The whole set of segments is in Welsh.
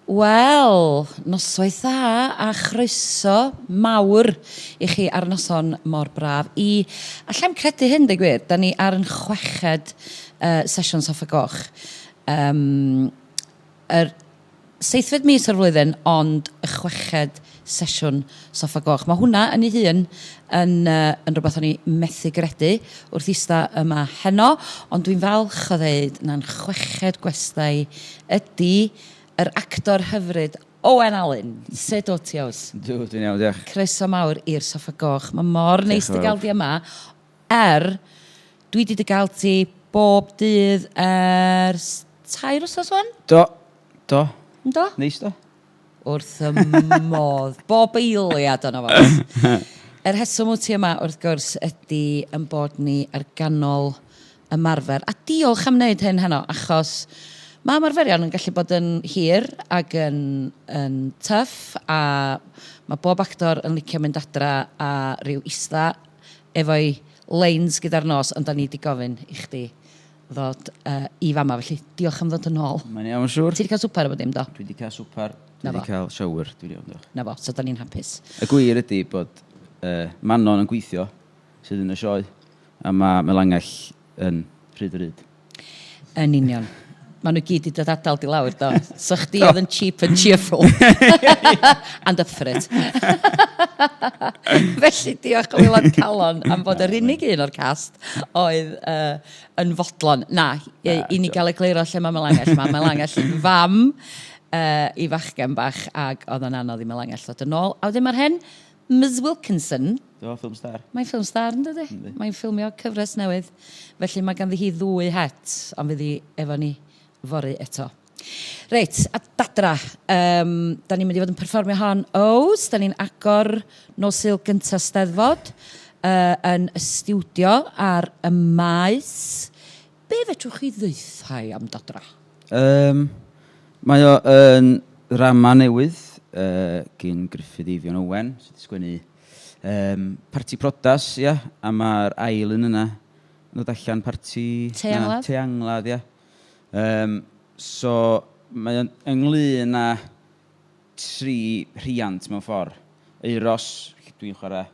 Wel, noswaith dda a chroeso mawr I chi ar noson mor braf. Allai'm credu hyn, dy gwir, da ni ar yn chweched sesiwn Soffa Goch. Yr 7fed mis o'r flwyddyn, ond y chweched sesiwn Soffa Goch. Mae hwnna yn ei hun yn rhywbeth o'n i methu gredu wrth ista yma heno, ond dwi'n falch o ddeud na'n chweched gwestai ydy yr actor hyfryd Owen Allen. Sut o ti Ows? Dwi'n iawn, diolch. Croeso mawr i'r Soffa Goch. Mae mor neis dy gael di yma. Dwi wedi gael ti bob dydd ers 2 wsos wan? Do. Do? Neis do. Wrth y modd. Bob eiliad o'n fo. Rheswm wyt ti yma wrth gwrs ydy yn bod ni ar ganol ymarfer. A diolch am wneud hyn heno, achos mae ymarferion yn gallu bod yn hir ac yn tuff, a mae bob actor yn licio mynd adra a rhyw ista efo'i leins gyda'r nos, ond da ni wedi gofyn I chdi ddod I fama, felly diolch am ddod yn ôl. Mae'n iawn, siŵr. Ti wedi cael swper efo dim, do? Dwi wedi cael swper, dwi wedi cael shower, dwi'n iawn, do. Na fo, so da ni'n hapus. Y gwir ydy bod Manon yn gweithio sydd yn y sioe, a mae Melangell yn rhyd y rhyd. Yn union. Maen nhw gyd I dod adal di lawr, do. So chdi oedd yn cheap and cheerful. And up for it. Felly diolch o Wilod Calon am fod yr unig un o'r cast oedd yn fodlon. I ni gael egluro lle mae Melangell. Mae Melangell yn fam I fachgen bach ac oedd yn anodd I Melangell ddod yn ôl. A wedyn mae'r hen, Ms Wilkinson. Do, ffilm star. Mae'n ffilm star, yn dydy? Mae'n ffilmio cyfres newydd. Felly mae ganddi hi 2 het, ond fydd hi efo ni fory eto. Reit, a dadra. Da ni'n mynd I fod yn perfformio hon Ows. Da ni'n agor nos Sul gynta Steddfod yn y stiwdio ar y maes. Be fedrwch chi ddweithau am dadra? Mae o yn rama newydd gyn Gruffydd Eifion Owen, sydd wedi sgwennu Parti Prodas, ia, a mae'r ail yn yna yn dod allan parti Teanglad, ia. So mae o'n ynglyn â 3 rhiant mewn ffordd. Euros, dwi'n chwarae,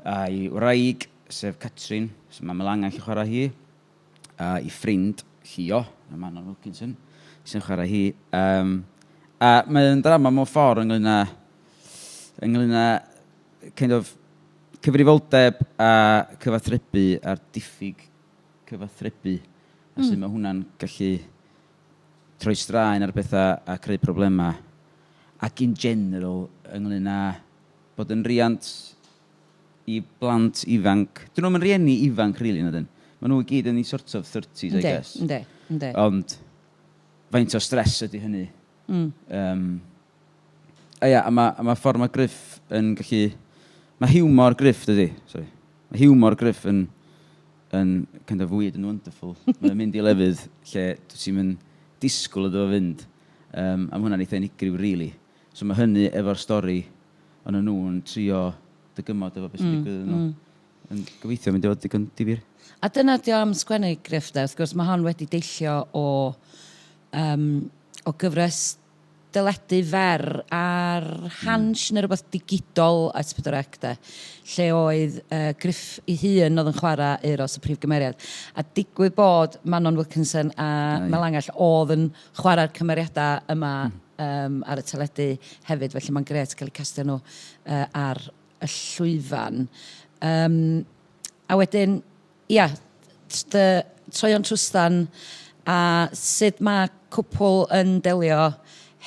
a'i wraig, sef Catrin, so mae Melangell yn chwarae hi, a I ffrind Llio, a Manon Wilkinson, sy'n chwarae hi. A mae'n drama mewn ffordd ynglyn â kind of cyfrifoldeb a cyfathrebu a'r diffyg cyfathrebu. A sy'n mae hwnna'n gallu troi straen ar bethau a creu problemau. Ac in general ynglyn â bod yn riant I blant ifanc. Dyn nhw'n rieni ifanc, really, na dyn. Mae nhw I gyd yn I sort of 30s, I guess. Ynddi. Ond faint o stress ydy hynny. A mae ffordd mae Griff yn gallu... Mae hiwmor Griff, dydy. Mae hiwmor Griff yn kind of weird and wonderful. Mae'n mynd I lefydd lle ti'n mynd disgwyl iddo fynd. A mae hwnna'n eitha unigryw, really. So mae hynny efo'r stori ond nhw'n trio dygymod efo beth sy'n digwydd nhw. Yn gobeithio mynd I fod digon difyr. A dyna di am sgwennu Griff, wrth gwrs mae hon wedi deillio o gyfres dyledu fer ar Hans neu rhywbeth digidol at Sbydorec, lle oedd Griff I hun oedd yn chwarae Euros y prif gymeriad. A digwydd bod Manon Wilkinson a Melangell oedd yn chwarae'r cymeriadau yma ar y teledu hefyd, felly mae'n gret cael eu castio nhw ar y llwyfan. A wedyn, ia, troion trwstan a sut mae cwpl yn delio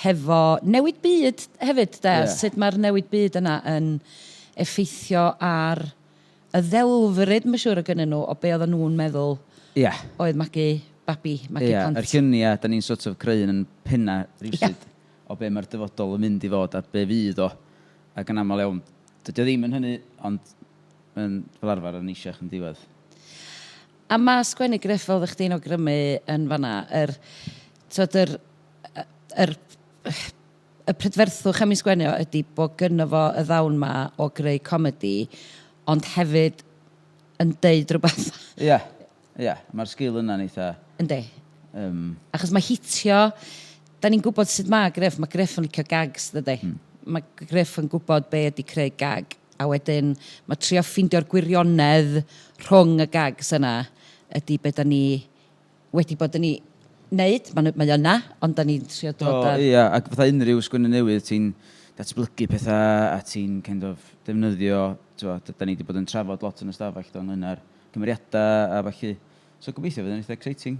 hefo newid byd hefyd, sut mae'r newid byd yna yn effeithio ar y ddelfryd, mae'n siŵr o gynnyn nhw, o be oedden nhw'n meddwl oedd magu babi, magu plant. Yr lluniau, da ni'n sort of creu yn penna rhywsyd o be mae'r dyfodol yn mynd I fod a be fydd o. Ac yn aml iawn, dydy o ddim yn hynny, ond fel arfer yn eisiach yn diwedd. A mae sgwennu Griff fel ddech chi'n awgrymu yn fanna, y prydferthwch am ei sgwennu ydy bod gynno fo y ddawn ma o greu comedi, ond hefyd yn deud rhywbeth. Ie, mae'r sgil yna'n eitha... Yndi. Achos mae hitio da ni'n gwybod sut mae Griff yn licio gags, dydy. Mae Griff yn gwybod be ydy creu gag, a wedyn mae trio ffeindio'r gwirionedd rhwng y gags yna, ydy be da ni wedi bod yn ei wneud, mae yna, ond da ni'n trio dod ar... Ia, ac fatha unrhyw sgwynnu newydd, ti'n datblygu pethau, a ti'n kind of defnyddio, da ni wedi bod yn trafod lot yn y stafell ynglyn â'r cymeriadau a falle. So gobeithio fydd yn eitha exciting.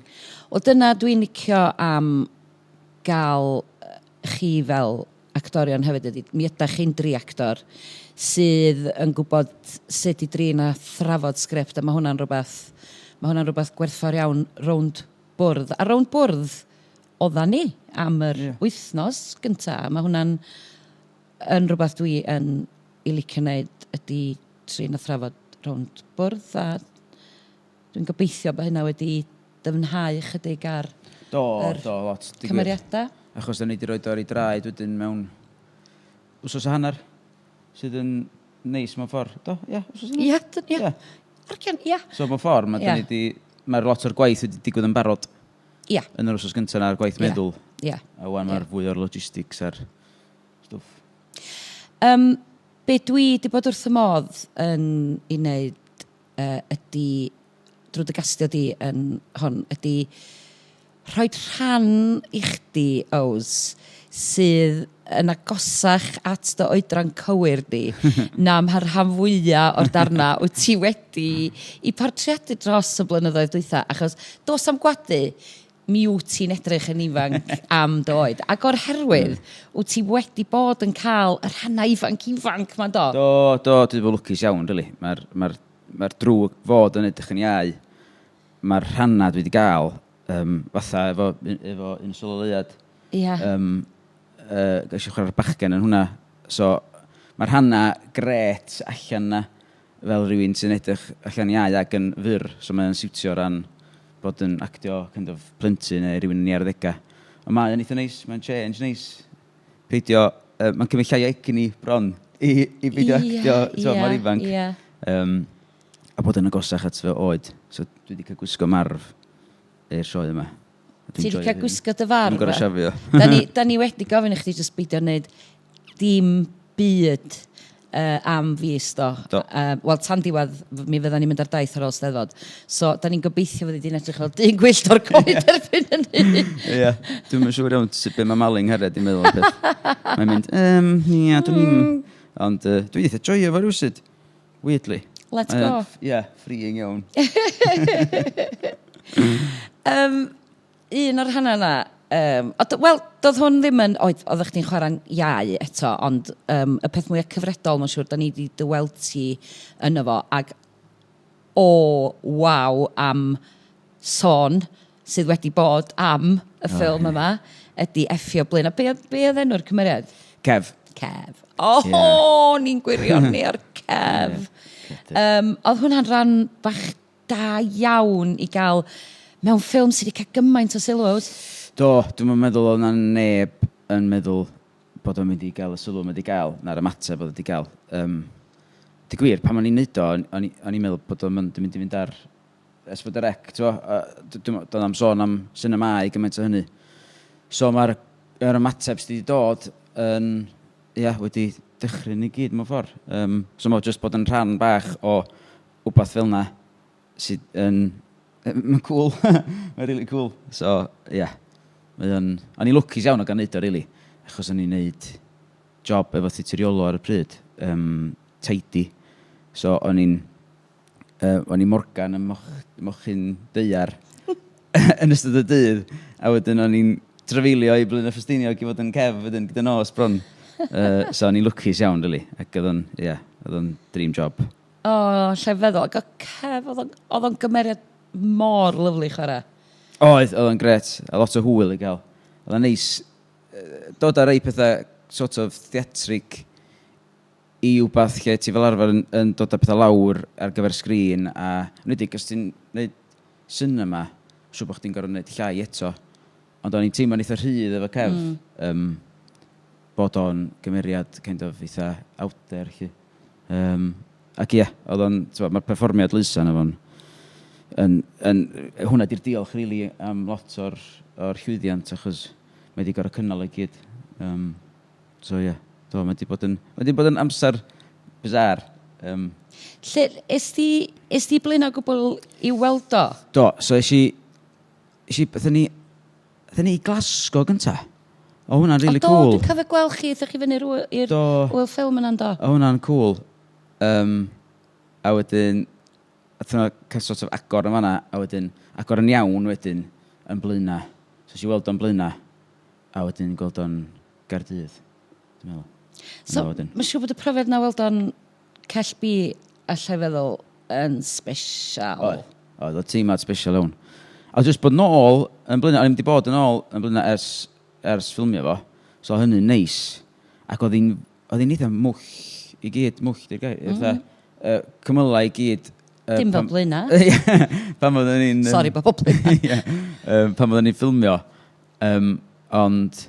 O dyna dwi'n licio am gael chi fel actorion hefyd ydy. Mi ydych chi'n 3 actor sydd yn gwybod sut i drin a thrafod sgript, a mae hwnna'n rhywbeth gwerthfawr iawn rownd bwrdd. A rownd bwrdd odda ni am yr wythnos gyntaf. Mae hwnna'n yn rhywbeth dwi yn ei licio wneud ydy trin a thrafod rownd bwrdd, a dwi'n gobeithio bod hynna wedi dyfnhau chydig ar lot cymeriadau. Achos da ni wedi rhoi ar ei draed wedyn mewn wsos a hanner sydd yn neis mewn ffordd. Wsos a hanner? Ia. Arcian, ia. So mewn ffordd, mae lot o'r gwaith wedi digwydd yn barod. Ia. Yn yr wsos gyntaf na'r gwaith meddwl. Ia. A wan mae'r fwy o'r logistics a'r stwff. Be dwi wedi bod wrth y modd yn ei wneud ydy, drwy dy gastio di yn hon, ydy rhoi rhan i chdi, Ows, sydd yn agosach at dy oedran cywir di na mae'r rhan fwyaf o'r darna wyt ti wedi i portreadu dros y blynyddoedd dwytha, achos dos am gwadu mi wyt ti'n edrych yn ifanc am dy oed. Ac o'r herwydd, wyt ti wedi bod yn cael yr hynna ifanc ma'n do? Dwi wedi bod lwcus iawn, really. Mae'r drwg fod yn edrych yn iau. Mae'r rhanna dwi wedi gael, fatha efo un syloliad. Ia. Gaisio chwarae'r bachgen yn hwnna. So, mae'r rhanna gret allan na fel rhywun sy'n edrych allan iau ac yn fyr. So mae'n siwtio ran bod yn actio kind of plentyn neu rhywun yn 20au. Ond mae'n eitha neis, mae'n change neis. Peidio, mae'n cymryd llai o egni bron i beidio actio mor ifanc. A bod yn agosach at fy oed. So dwi wedi cael gwisgo marf i'r sioe yma. Ti wedi cael gwisgo dy farf? Dwi'n gorau siafio. Da ni wedi gofyn i chdi jyst beidio wneud dim byd am fus do. Wel, tan diwedd, mi fydda ni'n mynd ar daith ar ôl Steddfod. So, da ni'n gobeithio fyddi di'n edrych fel dyn gwyllt o'r coed erbyn hynny. Ie, dwi'n mynd siŵr iawn be mae Maling Hered i'n meddwl o beth. Mae'n mynd, dwi'n ni'n... Ond dwi wedi joio fo rwysyd. Weirdly. Let's go. Ie, freeing iawn. Un o'r hana yna, wel, doedd hwn ddim yn, oeddech chdi'n chwarae'n iau eto, ond y peth mwyaf cyfredol, mae'n siŵr, da ni wedi dyweld ti yno fo, ac waw am sôn sydd wedi bod am y ffilm yma, ydy Effio Blyn. A be oedd enw'r cymeriad? Kev. Ni'n gwirion ni ar Kev. Oedd hwnna'n rhan bach da iawn i gael mewn ffilm sydd wedi cael gymaint o sylw. Dwi'n meddwl oedd yna neb yn meddwl bod o'n mynd i gael y sylw wedi gael, na'r ymateb oedd wedi gael. Di gwir, pan o'n i'n neud o'n i'n meddwl bod o'n mynd i fynd ar S4C, doedd am sôn am sinemau gymaint o hynny. So mae'r ymateb sydd wedi dod wedi dechrau'n i gyd mewn ffordd. So mae'n just bod yn rhan bach o wbath fel yna sydd yn... Mae'n cool. Mae'n really cool. So, o'n i'n lwcus iawn o gan neud o, really. Achos o'n i'n neud job efo theatriolo ar y pryd. Tidy. So, o'n i'n Morgan yn mochyn deiar yn ystod y dydd. A wedyn o'n i'n trafeilio i Blaenau Ffestiniog i fod yn Kev wedyn gyda nos bron. So, o'n i'n lwcus iawn, really. Ac oedd o'n dream job. Lle feddwl. Kev, oedd o'n gymeriad mor lyflu chwarae. Oedd o'n gret. A lot o hwyl i gael. Oedd o'n neis. Dod ar rei pethau sort of theatric i wbath lle ti fel arfer yn dod â pethau lawr ar gyfer sgrin. A nid os ti'n gwneud cinema, siw bod chdi'n gorfod gwneud llai eto. Ond o'n i'n teimlo'n eitha rhydd efo Kev. Bod o'n gymeriad kind of eitha out there. Ac oedd o'n, mae'r perfformiad lysan efo'n hwnna di'r diolch rili am lot o'r llwyddiant, achos mae wedi gorau cynnal i gyd. So ie, mae wedi bod yn amser bizar. Lle, es di blaen o gwbl i weld o? Do, so bethau ni i Glasgow gynta. O, hwnna'n really cool. O, dwi'n cofio gweld chi, ddech chi fyny i'r Wyl ffilm yna'n do? O, hwnna'n cool. A wedyn, a cael sort of agor yn fanna, a wedyn, agor yn iawn wedyn, yn Blaena. So, si weld o'n Blaena, a wedyn gweld o'n Gaerdydd. Dwi'n meddwl. So, mae'n siŵr bod y profiad na weld o'n Cell B a lle feddwl yn special. Oedd, o teimlad special iawn. A jyst bod nôl yn Blaena, o'n i wedi bod yn ôl yn Blaena ers ffilmio fo, so hynny'n neis. Ac oedd hi'n eitha mwll i gyd, mwll di'r gair. Cymylau i gyd. Dim fel Blaena. Pan oedden ni'n... Sorry, bod Blaena. Pan oedden ni'n ffilmio. Ond,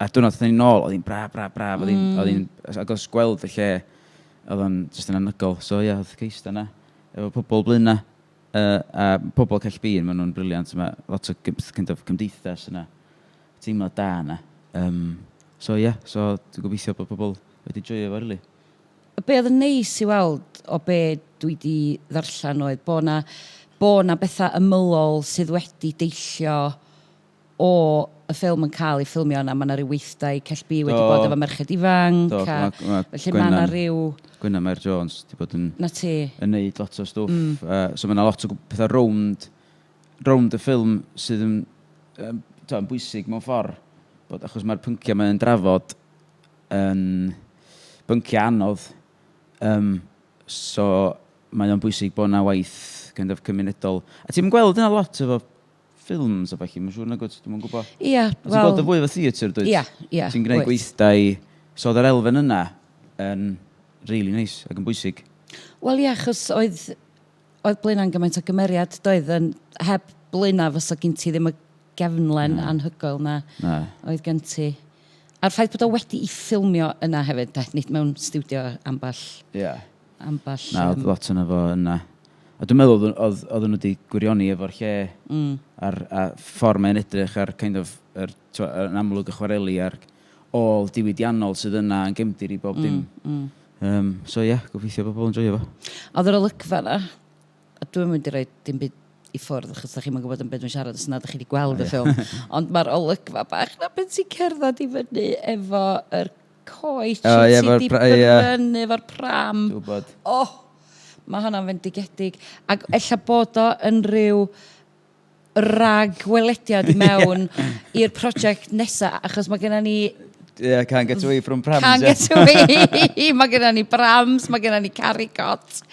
a dwi'n oedden ni'n nôl, oedd hi'n bra. Oedd hi'n agos gweld y lle, oedd hi'n just yn anygol. So ie, oedd ceist yna. Efo pobl Blaena. A pobl Cell B, maen nhw'n briliant. Mae lot o cymdeithas yna. Teimlad da yna. So ie, so dwi'n gobeithio bod pobl wedi joio fo, really. Be oedd yn neis i weld o be dwi wedi ddarllen oedd bo na bethau ymylol sydd wedi deillio o y ffilm yn cael ei ffilmio yna. Mae yna rhyw weithdai Cell B wedi bod efo merched ifanc. Felly mae yna rhyw... Gwenna Mair Jones wedi bod yn... Na ti. Yn neud lot o stwff. So mae yna lot o pethau rownd y ffilm sydd yn bwysig mewn ffordd. Achos mae'r pynciau mae'n drafod yn bynciau anodd. So mae o'n bwysig bod yna waith kind of cymunedol. A ti'n gweld yna lot efo ffilms o falle, mae'n siŵr na gwrs, dwi'n gwybod. Ie, wel... Ti'n gweld y fwy efo theatr, dweud? Ie. Ti'n gwneud gweithdai, so oedd yr elfen yna yn really nice ac yn bwysig. Wel ie, achos oedd Blaena'n gymaint o gymeriad, doedd, heb Blaena fysa gen ti ddim y gefnlen anhygoel na oedd gen ti. A'r ffaith bod o wedi i ffilmio yna hefyd, nid mewn studio amball. Ie. Amball. Na, oedd lot yna fo yna. A dwi'n meddwl oedd nhw wedi gwirioni efo'r lle a ffordd mae'n edrych ar kind of yn amlwg y chwareli a'r ôl diwydiannol sydd yna yn gefndir i bob dim. So ie, gobeithio bobl yn joio fo. Oedd yr olygfa yna, a dwi'n mynd i roi dim byd i ffwrdd, achos da chi'n mynd gwybod yn beth dwi'n siarad, os nad ydych chi wedi gweld y ffilm. Ond mae'r olygfa bach na beth sy'n cerdded i fyny efo yr coech sydd wedi brynu efo'r pram. Mae hwnna'n fendigedig. Ac ella bod o yn rhyw ragwelediad mewn i'r prosiect nesaf, achos mae gennym ni... Can't get away from prams. Can't get away. Mae gennym ni prams, mae gennym ni caricot.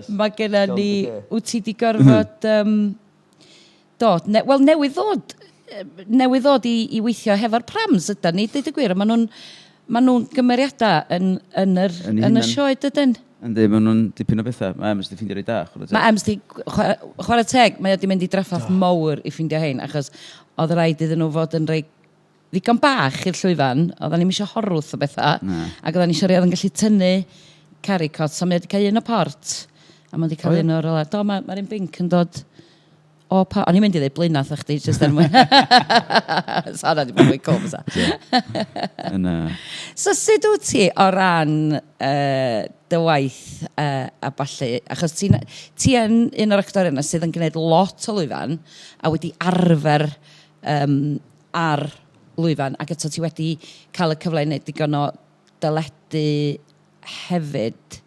Mae gennym ni... Wyt ti di gorfod... newydd ddod i weithio hefo'r prams ydyn ni, dweud y gwir. Mae nhw'n gymeriadau yn y sioe dydyn. Ynddi, mae nhw'n dipyn o bethau. Mae Ems di ffeindio rei da. Mae Ems di, chwarae teg, mae wedi mynd i draffaeth mawr i ffeindio hein, achos oedd rhaid iddyn nhw fod yn rhai ddigon bach i'r llwyfan, oedden ni'n eisiau horwth o bethau, ac oedden ni eisiau rhoi yn gallu tynnu caricot, so mae wedi cael un o port, a mae wedi cael un o'r ola. Do, mae'r un binc yn dod o pa... O'n i'n mynd i ddweud Blaena, thach chdi, just yn mwyn. So, hwnna wedi bod yn cool, fysa. So, sut wyt ti o ran dy waith a ballu? Achos ti yn un o'r actor yna sydd yn gwneud lot o lwyfan, a wedi arfer ar lwyfan, ac eto ti wedi cael y cyfle i wneud digon o dyledu hefyd.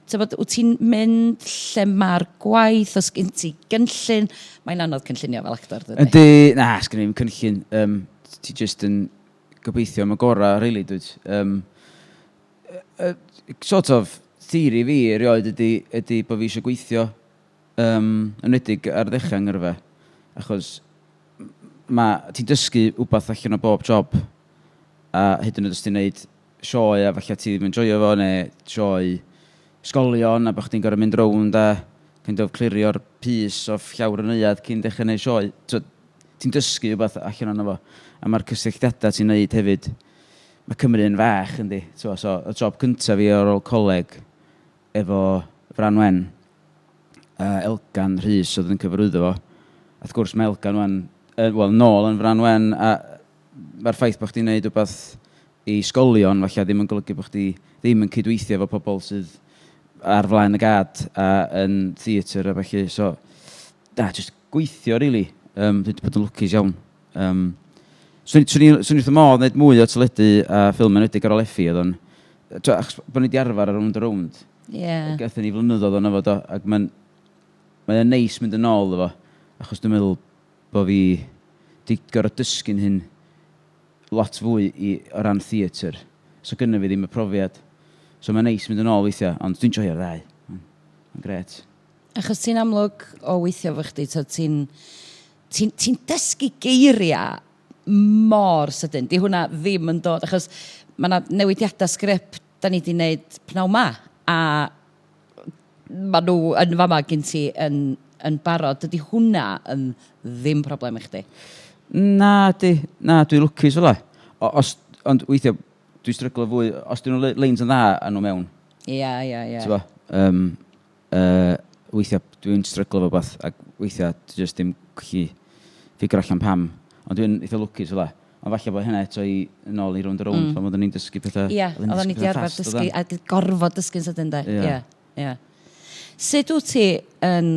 Wyt ti'n mynd lle mae'r gwaith, os gen ti gynllun, mae'n anodd cynllunio fel actor, dydy? Ydy, na, sgen i'n cynllun. Ti just yn gobeithio am y gorau, really, dweud. Sort of theory fi, erioed, ydy bod fi eisiau gweithio ynwedig ar ddechrau ngyrfa. Achos ti'n dysgu wbath allan o bob job, a hyd yn oed os ti'n gwneud sioe, a falle ti ddim yn joio fo, neu sioe ysgolion, a bod chdi'n gorau mynd rownd a kind of clirio'r pys o llawr yn neuad cyn dechrau gwneud sioe. Ti'n dysgu wbath allan o'no fo. A mae'r cysylltiadau ti'n gwneud hefyd, mae Cymru yn fach, yndi. So, y job cyntaf fi ar ôl coleg efo Fran Wen, Elgan Rhys oedd yn cyfarwyddo fo. A wrth gwrs mae Elgan Wen, nôl yn Fran Wen, a mae'r ffaith bod chdi'n gwneud rhywbeth i sgolion, falle ddim yn golygu bod chdi ddim yn cydweithio efo pobl sydd ar flaen y gad a yn theatr a felly. So, just gweithio, really. Dwi wedi bod yn lwcus iawn. Swn i wrth y modd wneud mwy o teledu a ffilm yn wedig ar ôl effi, oedd o'n... Bod ni wedi arfer ar round a round. Gaethon ni flynyddoedd o'n efo do, ac mae'n neis mynd yn ôl efo, achos dwi'n meddwl bod fi wedi gorfod dysgu'n hyn lot fwy o ran theatr. So gynnu fi ddim y profiad. So mae'n neis mynd yn ôl weithiau, ond dwi'n joio'r ddau. Mae'n gret. Achos ti'n amlwg o weithio fo chdi, ti'n dysgu geiriau mor sydyn. Di hwnna ddim yn dod, achos mae yna newidiadau sgript da ni wedi gwneud pnawn ma, a mae nhw yn fama gyn ti yn barod. Dydy hwnna yn ddim problem i chdi? Na, dwi'n lwcus fel la. Ond weithiau, dwi'n stryglo fwy, os dyn nhw leins yn dda yn nhw mewn. Ie. Weithiau, dwi'n stryglo fo beth, ac weithiau, dwi'n just ddim gallu ffigur allan pam. Ond dwi'n eitha lwcus fel la. Ond falle bod hynna eto i nôl i rownd o rownd, pan oedden ni'n dysgu pethau... Ie, oedden ni wedi arfer dysgu, a gorfod dysgu'n sydyn da. Ie. Sut wyt ti yn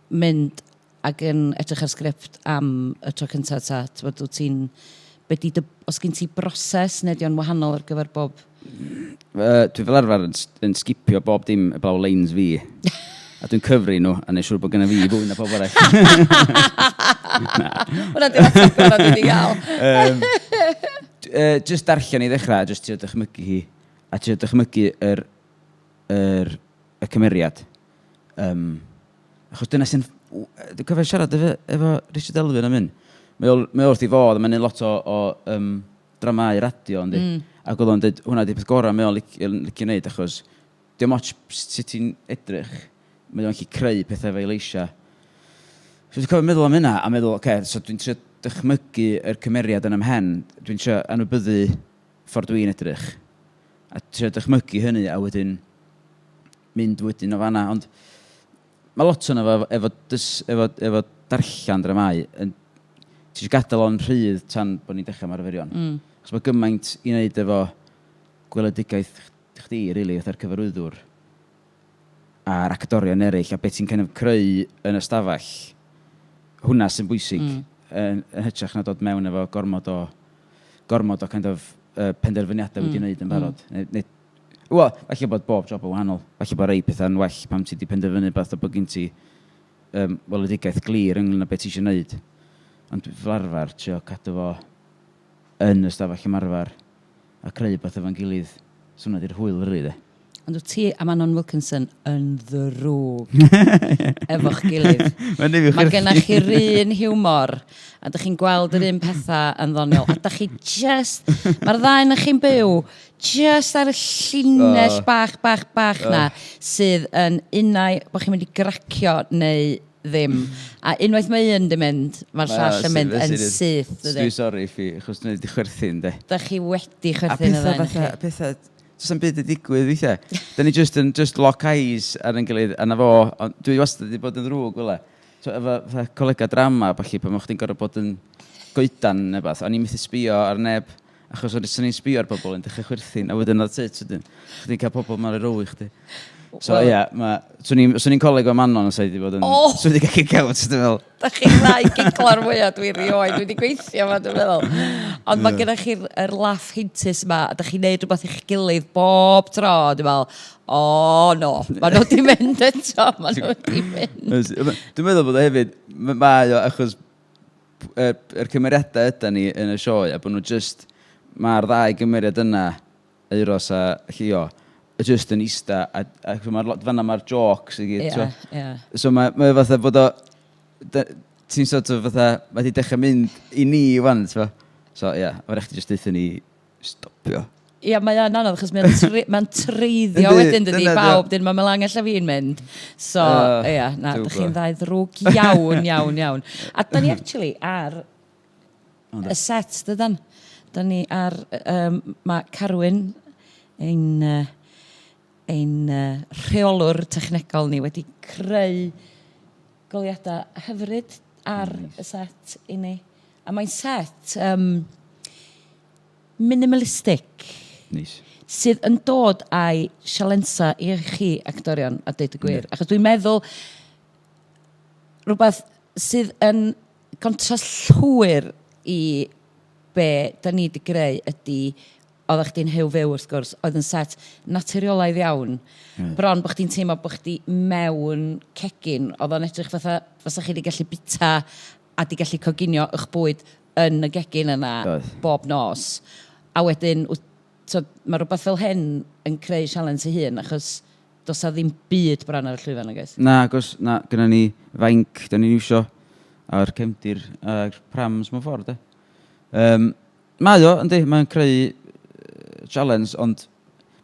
mynd ac yn edrych ar sgript am y tro cyntaf ta? Os gen ti broses neu dio'n wahanol ar gyfer bob? Dwi fel arfer yn skipio bob dim y blaw leins fi. A dwi'n cyfri nhw, a neu siŵr bod gyda fi fwy na pob arall. Hwna di'r ateb gorau dwi wedi gael. Just darllen i ddechrau, just trio dychmygu hi, a trio dychmygu y cymeriad. Achos dyna sy'n... Dwi'n cofio siarad efo Richard Elfyn am hyn. Mae wrth i fod, mae'n neud lot o dramau radio, yndi. Ac oedd o'n dweud, hwnna di peth gorau mae o'n licio wneud, achos diolch moch sut ti'n edrych. Mae o'n gallu creu pethau fe i leisia. So dwi'n cofio meddwl am hynna, a meddwl, so dwi'n trio dychmygu yr cymeriad yn ymhen, dwi'n trio anwybyddu ffordd dwi'n edrych, a trio dychmygu hynny, a wedyn mynd wedyn o fanna. Ond mae lot yna efo darllan dramau, ti eisiau gadael o'n rhydd tan bod ni'n dechrau marferion. Achos mae gymaint i wneud efo gweledigaeth chdi, rili, ar cyfarwyddwr, a'r actorion eraill, a beth ti'n kind of creu yn y stafell, hwnna sy'n bwysig, yn hytrach na dod mewn efo gormod o kind of penderfyniadau wedi wneud yn barod. Wel, falle bod bob job o wahanol, falle bod rei pethau'n well pam ti wedi penderfynu beth o bod gen ti weledigaeth glir ynglyn â beth ti eisiau wneud. Ond fel arfer, trio cadw fo yn y stafell ymarfer a creu beth efo'n gilydd. So hwnna di'r hwyl rili, de. Ond wyt ti a Manon Wilkinson yn ddrwg efo'ch gilydd. Mae gennych chi'r un hiwmor, a ydych chi'n gweld yr un pethau yn ddoniol, a ydych chi just, mae'r ddau na chi'n byw, just ar y llinell bach na, sydd yn unau bod chi'n mynd i gracio neu ddim. A unwaith mae un di mynd, mae'r llall yn mynd yn syth. Dwi'n sori ffi, achos dwi'n wedi chwerthu'n, de. Ydych chi wedi chwerthu'n y ddau na chi. Pethau, does am byd y digwydd weithiau. Da ni just lock eyes ar yn gilydd, a na fo, dwi wastad wedi bod yn ddrwg, wela. So, efo colega drama, falle, pan o'ch chi'n gorfod bod yn goedan neu beth, o'n i'n methu sbio ar neb, achos o'n i'n sbio ar bobl yn dechrau chwerthu'n, a wedyn oedd tit, chdi'n cael pobl ma'r row i chdi. So, ie, swn i'n coleg o Manon os wedi bod yn... Swn wedi gallu cewt, dwi'n meddwl. Da chi'n ddau giglar fwyaf dwi'n rioed, dwi wedi gweithio fa, dwi'n meddwl. Ond mae gennych chi'r laff hintus yma, a da chi'n neud rhywbeth i'ch gilydd bob tro, dwi'n meddwl, no, maen nhw wedi mynd eto, maen nhw wedi mynd. Dwi'n meddwl bod o hefyd, mae o achos yr cymeriadau yda ni yn y sioe, a bod nhw just, mae'r ddau gymeriad yna, Euros a Llio, just yn ista, a fanna mae'r jokes i gyd. So mae fatha bod o, ti'n sort of fatha, mae wedi dechrau mynd i ni wan, so mae'n eich ti just deithio ni stopio. Ie, mae'n anodd, achos mae'n treiddio wedyn dydi bawb, dyn mae'n melange lle fi'n mynd. So, dych chi'n ddau ddrwg iawn. A da ni actually ar y set, dydan? Da ni ar, mae Carwyn, ein rheolwr technegol ni wedi creu goliadau hyfryd ar y set i ni. A mae'n set minimalistic. Nis. Sydd yn dod â'i sialensa i chi actorion a deud y gwir. Achos dwi'n meddwl rhywbeth sydd yn contrast llwyr i be da ni wedi greu ydy oeddech chdi'n hyw fyw wrth gwrs, oedd yn set naturiolaidd iawn. Bron bod chdi'n teimlo bod chdi mewn cegin, oedd o'n edrych fatha chi wedi gallu bita a wedi gallu coginio eich bwyd yn y gegin yna bob nos. A wedyn, mae rhywbeth fel hyn yn creu sialens ei hun, achos does a ddim byd bron ar y llwyfan, agos? Na, agos, gyda ni fainc, da ni'n iwsio ar cefndir a'r prams mewn ffordd, Mae o, yndi, mae'n creu challenge, ond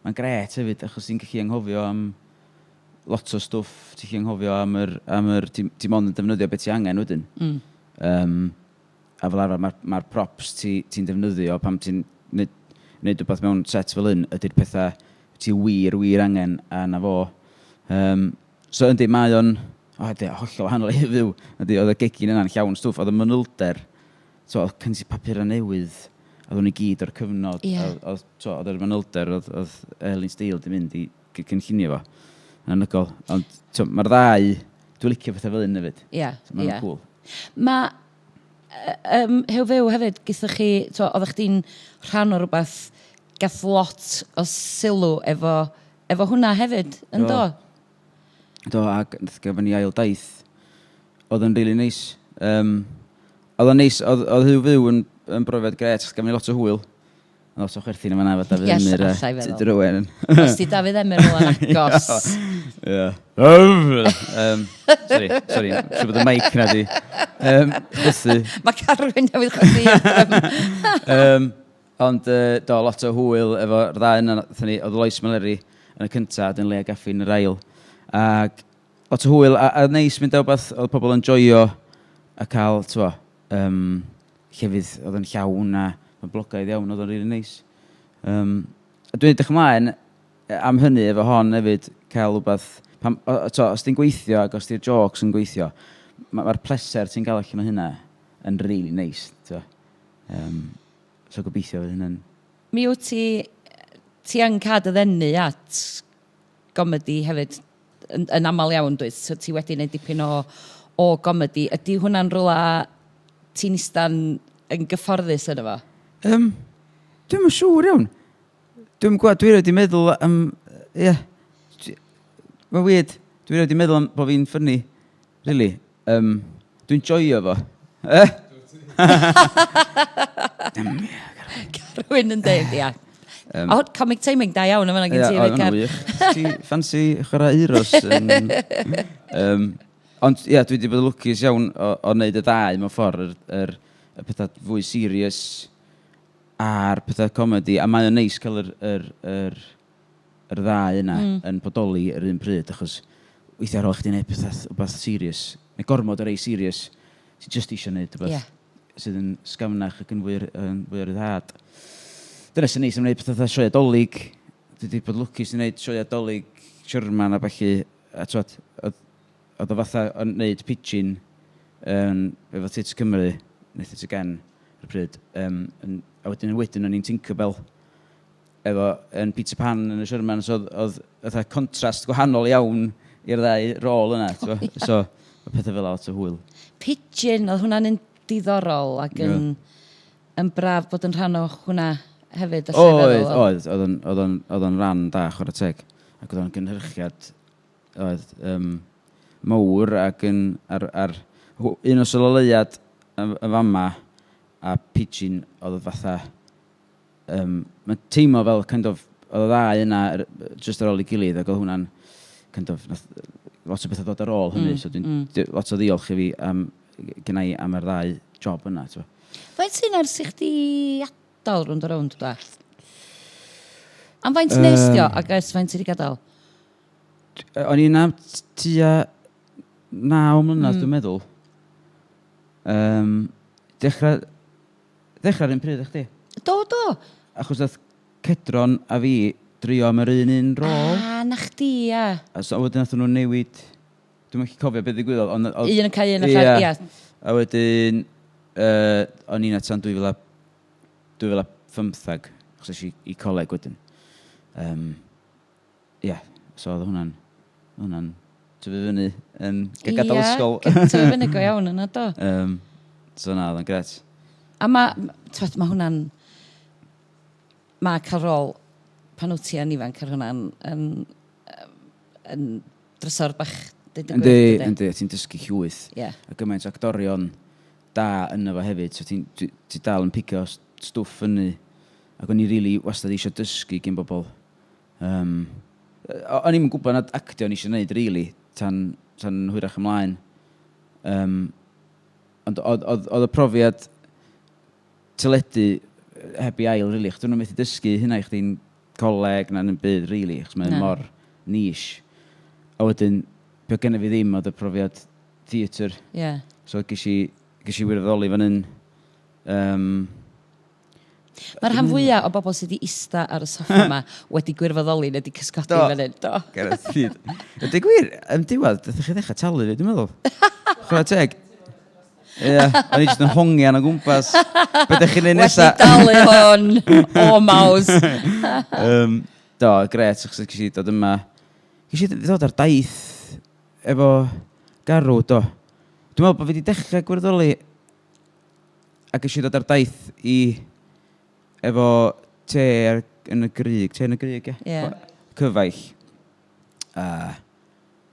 mae'n gret hefyd, achos ti'n gallu anghofio am lot o stwff, ti'n gallu anghofio am ti'n mond yn defnyddio beth ti angen wedyn. A fel arfer, mae'r props ti'n defnyddio pam ti'n wneud rhywbeth mewn set fel hyn, ydy'r pethau ti wir angen a na fo. So yndi, mae o'n hollol wahanol i fyw. Oedd y gegin yna'n llawn stwff, oedd y manylder, oedd cynsi papur a newydd, oedd hwn i gyd o'r cyfnod, oedd yr manylder, oedd Elin Steele di mynd i cynllunio fo. Yn anygol. Ond mae'r ddau, dwi'n licio pethau fel hyn hefyd. Mae'n cool. Mae Hew Fyw hefyd, gyda chi, oeddech chdi'n rhan o rhywbeth gath lot o sylw efo hwnna hefyd, yn do? Do, ac gafon ni ail daith. Oedd yn really neis. Oedd yn neis, oedd Hew Fyw yn brofiad gret, gafon ni lot o hwyl. Lot o chwerthin yma na, fo Dafydd Emyr a Tudur Owen. Os di Dafydd Emyr yn agos. Sorry, siw bod y maic na di. Chwythu. Mae Carwyn newydd chwythu. Ond do, lot o hwyl efo'r ddau yna, oedd Lois Meleri yn y cyntaf, dyn Lea Gaffi yn yr ail. Ac lot o hwyl, a neis mynd o beth oedd pobl yn joio a cael, llefydd oedd yn llawn a blogaidd iawn, oedd o'n rili neis. A dwi'n edrych ymlaen am hynny efo hon hefyd, cael rhywbeth, os ti'n gweithio ac os ti'r jokes yn gweithio, mae'r pleser ti'n cael allan o hynna yn rili neis. So gobeithio fydd hynny'n... Mi wyt ti yn cadw ddenu at gomedi hefyd yn aml iawn, dweud, so ti wedi gwneud dipyn o gomedi. Ydy hwnna'n rwla ti'n istan yn gyfforddus yna fo? Dwi'n yn siŵr iawn. Dwi'n gwybod, dwi wedi meddwl am... Mae'n weird. Dwi wedi meddwl am bod fi'n ffynnu. Really. Dwi'n joio fo. Carwyn yn dweud, ia. Comic timing da iawn yma gen ti. Ti ffansi chwarae Euros. Ond ia, dwi wedi bod yn lwcus iawn o wneud y ddau mewn ffordd. Y pethau fwy serious a'r pethau comedi, a mae'n neis cael yr ddau yna yn bodoli yr un pryd, achos weithiau ar ôl chdi'n gwneud pethau serious, neu gormod o rei serious, sy'n just eisiau gwneud rhywbeth sydd yn sgamnach ac yn fwy ryddhad. Dyna sy'n neis am wneud pethau sioe adolyg, dwi wedi bod lwcus i wneud sioe adolyg Sherman a falle, oedd o fatha yn wneud pitching efo Tits Cymru, neu Tits Again, ar y pryd, a wedyn o'n i'n Tinkerbell efo yn Peter Pan yn y Sherman, so oedd contrast gwahanol iawn i'r ddau rôl yna, so pethau fel lot o hwyl. Pitching, oedd hwnna'n un diddorol ac yn braf bod yn rhan o hwnna hefyd. Oedd o'n ran da, chwarae teg, ac oedd o'n gynhyrchiad mawr ac ar un o syloleuad y fama a pitching oedd fatha mae'n teimlo fel kind of oedd y ddau yna just ar ôl I gilydd ac oedd hwnna'n kind of lot o bethau dod ar ôl hynny, so lot o ddiolch I fi gyna I am yr ddau job yna. Faint sy'n ers I chdi adael rwnd o rownd da? Am faint neistio ac ers faint sy'n I gadael? O'n i'n am tua 9 mlynedd dwi'n meddwl. Dechrau'r un pryd, chdi? Do. Achos oedd Cedron a fi drio am yr un rôl. Na chdi, ia. So wedyn nath nhw'n newid, dwi'n meddwl cofio beth ddigwyddodd. Un yn cael un allan, ia. A wedyn, o'n i'n atan 2014, 15, achos i coleg wedyn. So oedd hwnna'n tyfu fyny yn gadael ysgol. Ie, tyfu fyny go iawn yna, do. So na, oedd yn gret. A mae hwnna'n... Mae cael rôl pan wyt ti yn ifanc ar hwnna'n yn drysor bach. Yndi, ti'n dysgu llwyth. Ie. A gymaint o actorion da yna fo hefyd. So ti dal yn picio stwff fyny. Ac o'n i really wastad eisiau dysgu gyn bobl. O'n i'n gwybod nad actio o'n eisiau gwneud, really, tan hwyrach ymlaen. Ond oedd y profiad teledu heb i ail, really. Chdi nhw'n methu dysgu hynna i chdi'n coleg na'n byd, really, achos mae'n mor niche. A wedyn, be gennym fi ddim oedd y profiad theatr. Yeah. So ges i wirfoddoli fan hyn. Mae'r rhan fwyaf o bobl sydd wedi ista ar y soffa yma wedi gwirfoddoli neu wedi cysgodi fan hyn. Do. Gareth Ffyd. Ydy gwir, yn diwedd, ddech chi ddechrau talu fi, dwi'n meddwl. Chwarae teg. Ie, o'n i jyst yn hongian o gwmpas. Be ddech chi'n neud nesa? Wedi dalu hwn o maws. Do, gret, achos ges i dod yma. Ges i ddod ar daith efo garw, do. Dwi'n meddwl bod fi wedi dechrau gwirfoddoli a ges i ddod ar daith efo te yn y gryg, ie? Cyfaill.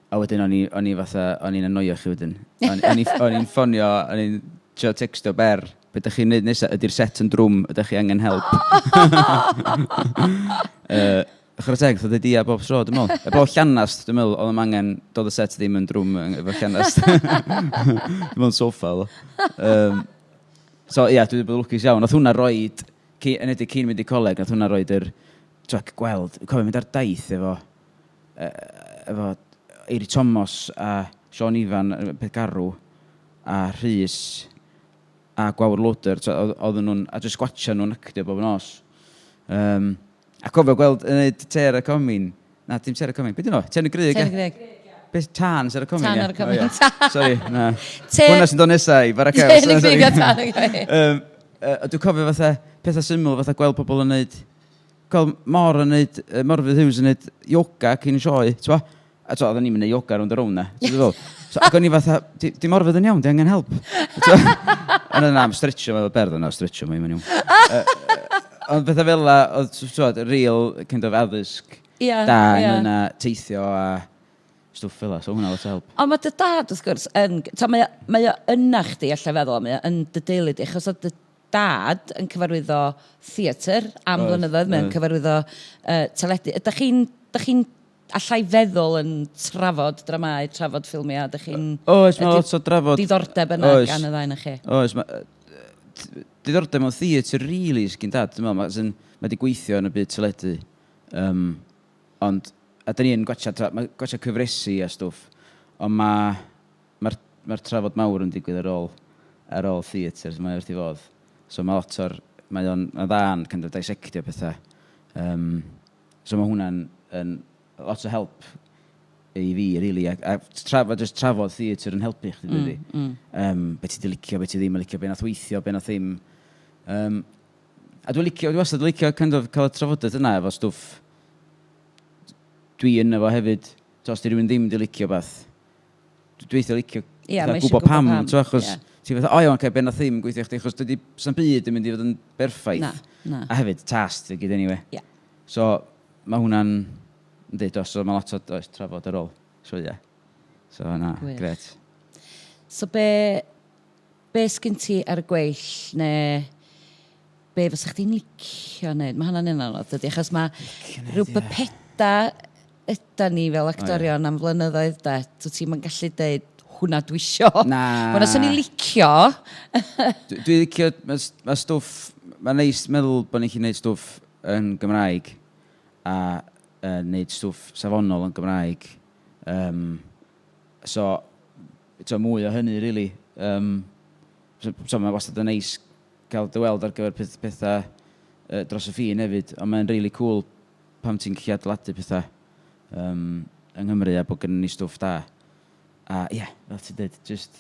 A wedyn o'n i'n annoio chi wedyn. O'n i'n ffonio, o'n i'n trio textio ber. Be ydych chi'n neud nesaf? Ydy'r set yn drwm? Ydych chi angen help? Chwarae teg, oedd wedi a bob tro, dwi'n meddwl. Efo llanast, dwi'n meddwl, oedd angen dod y set ddim yn drwm efo llanast. Dwi'n meddwl soffa, oedd. So, ia, dwi wedi bod lwcus iawn. Oedd hwnna roed, yn edrych cyn mynd i coleg, oedd hwnna roed yr gweld. Cofio mynd ar daith efo Eiri Thomas a Sean Ifan, Peth Garw, a Rhys, a Gwawr Loder. Oedden nhw'n, a jyst gwatcha nhw'n actio bob nos. A cofio gweld yn neud Ter y Comin. Na, dim Ter y Comin. Beth ydyn nhw? Ten y Gryg, Ten y Gryg. Beth Tan, Ter y Comin? Tan ar y Comin. Sorry, na. Hwna sy'n dod nesau, Baracael. Ten y Gryg a Tan y Comin. Dwi'n cofio fatha pethau syml, fatha gweld pobl yn neud, gweld Morfydd Hughes yn neud yoga cyn sioe, t'wa? A t'wa, oedden ni'n mynd i yoga rownd y rown na. So, ac o'n i fatha, di Morfydd yn iawn, di angen help. Ond yna, stretcho, mae berdd yna, stretcho, mae'n iawn. Ond bethau fel la, oedd real kind of addysg da yn yna teithio a stwff fel la, so hwnna lot o help. Ond mae dy dad, wrth gwrs, mae o yna chdi, allai feddwl, mae o yn dy deulu di, achos oedd dy dad yn cyfarwyddo theatr am flynyddoedd, mae'n cyfarwyddo teledu. Ydych chi'n allai feddwl yn trafod dramau, trafod ffilmiau, ydych chi'n... Oes, mae lot o drafod... Diddordeb yna gan y ddau na chi. Oes, diddordeb mewn theatr really sgyn dad, dwi'n meddwl, mae wedi gweithio yn y byd teledu. Ond, a dyn ni'n gwachio cyfresu a stwff, ond mae'r trafod mawr yn digwydd ar ôl theatr, so mae wrth i fod. So mae lot o'r, mae o'n dda'n kind of dissectio pethau. So mae hwnna'n lot o help i fi, really. A trafod theatr yn helpu chdi, dydi. Be ti di licio, be ti ddim yn licio, be nath weithio, be nath ddim. A dwi wastad licio kind of cael y trafodaeth yna efo stwff dwi yna fo hefyd. Os di rhywun ddim di licio beth. Dwi eithaf licio gwybod pam. Achos ti'n fatha, o iawn, be nath ddim gweithio chdi, achos dydy sa'n byd yn mynd i fod yn berffaith. A hefyd, tast i gyd anyway. So, mae hwnna'n dweud os, so mae lot o trafod ar ôl. So, ie. So, na, gret. So, be sgyn ti ar y gweill, neu be fysa chdi'n licio wneud? Mae hwnna'n un anodd, dydy, achos mae rhyw bypeda ydyn ni fel actorion am flynyddoedd, da. Ti'n gallu dweud, hwnna dwi isio. Na. Hwnna sy'n ni licio. Dwi licio, mae stwff, mae'n neis meddwl bod ni'n gwneud stwff yn Gymraeg a wneud stwff safonol yn Gymraeg. So mwy o hynny, really. So mae'n wastad yn neis cael dy weld ar gyfer pethau dros y ffin hefyd, ond mae'n really cool pam ti'n gallu adeiladu pethau yng Nghymru a bod gen ni stwff da. A ie, fel ti'n dweud, just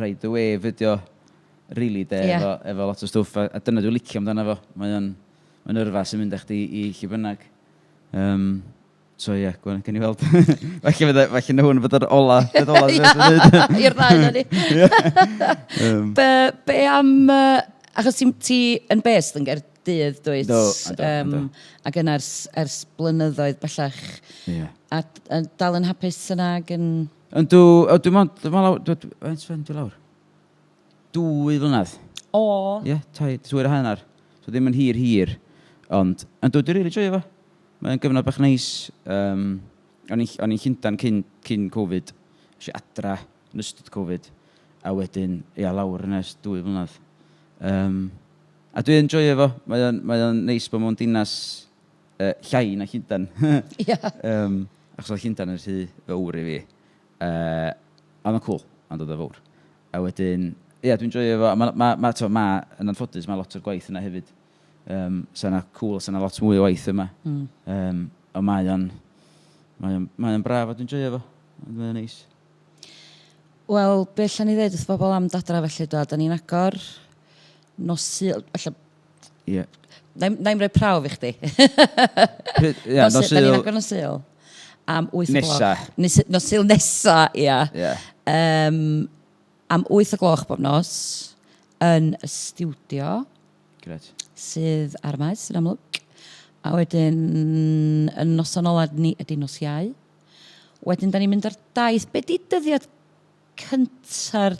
ride the wave ydi o, really de, efo lot o stwff, a dyna dwi'n licio amdano fo. Mae'n Mae'n yrfa sy'n mynd eich di i lle bynnag. So ie, gwan, gen i weld. Falle na hwn fod yr ola. I'r ddau na ni. Be am... Achos ti yn best yn Gaerdydd, dwyt? Do. Ac yna ers blynyddoedd bellach. Ie. A dal yn hapus yna yn... Ond dwi'n lawr. Dwi'n lawr. 2 flynedd. O. Ie, 2 hanner. So ddim yn hir. Ond dwi'n rili joio fo. Mae'n gyfnod bach neis. O'n i'n Llundain cyn Covid. Ys i adra yn ystod Covid. A wedyn, lawr yn ys 2 flynedd. A dwi'n joio fo. Mae o'n neis bod mewn dinas llai na Llundain. Ia. Achos o Llundain yn rhy fawr i fi. Ond o'n cool, ond oedd o fawr. A wedyn, dwi'n joio fo. Yn anffodus, mae lot o'r gwaith yna hefyd. Sa'n cool, sa'n lot mwy o waith yma. Ond mae o'n braf a dwi'n joio fo. Mae'n neis. Wel, be allan ni ddweud wrth bobl am dadra felly do? Da ni'n agor nos Sul... Ie. Na'i'n rhoi prawf i chdi. Ie, nos Da ni'n Sul. agor nos Sul. Am 8 Nesa. Nos Sul nesa, ia. Ie. Am 8 o'clock bob nos yn y studio Gret. sydd ar y maes yn amlwg. A wedyn yn noson ola ni ydy nos Iau. Wedyn da ni'n mynd ar daith. Be di dyddiad cynta'r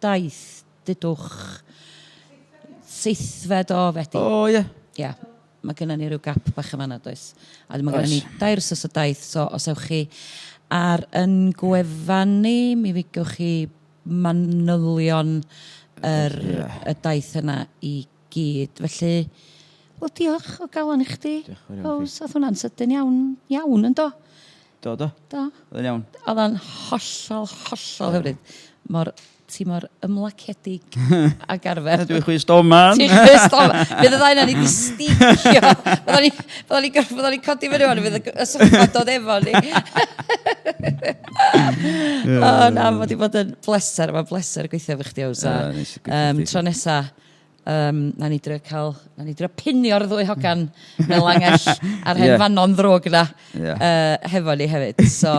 daith? Dydwch 7fed o Fedi. O, ie. Ia, mae gennym ni rhyw gap bach yma na, does. A mae gennym ni 2 wsos o daith, so os ewch chi ar yn gwefan ni, mi figwch chi manylion y daith yna i gyd. Felly, wel diolch o galon i chdi. Diolch yn fawr iawn. Oedd hwnna'n sydyn iawn yn do. Do. Do. Oedd yn iawn. Oedd o'n hollol hyfryd. Ti mor ymlacedig ag arfer. Dwi'n chwys doman. Ti'n chwys doman. Fydd y ddau na ni di stigio. Fydda ni codi fyny o'n fydd y soffa dod efo ni. Na, mae di bod yn bleser. Mae'n bleser gweithio fy chdi ows. Tro nesa, na ni drio pinio'r 2 hogan mewn langell ar henfannon ddrwg na hefo ni hefyd. So,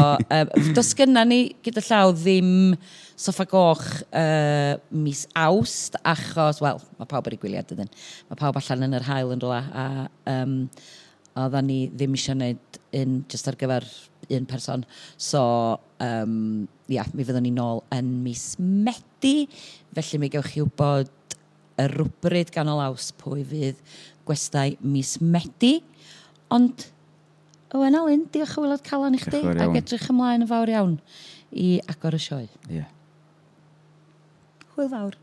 dos gynna ni gyda llaw ddim soffa goch mis Awst, achos, wel, mae pawb ar ei gwyliau dydyn. Mae pawb allan yn yr hael yn rhywle, a oedden ni ddim eisiau gwneud un just ar gyfer un person. So, mi fyddwn ni nôl yn mis Medi, felly mi gewch chi wybod y rwbryd ganol Awst pwy fydd gwestai mis Medi. Ond, Owen Alun, diolch o wylod calon i chdi, ac edrych ymlaen yn fawr iawn i agor y sioe. Ie. Hwyl fawr.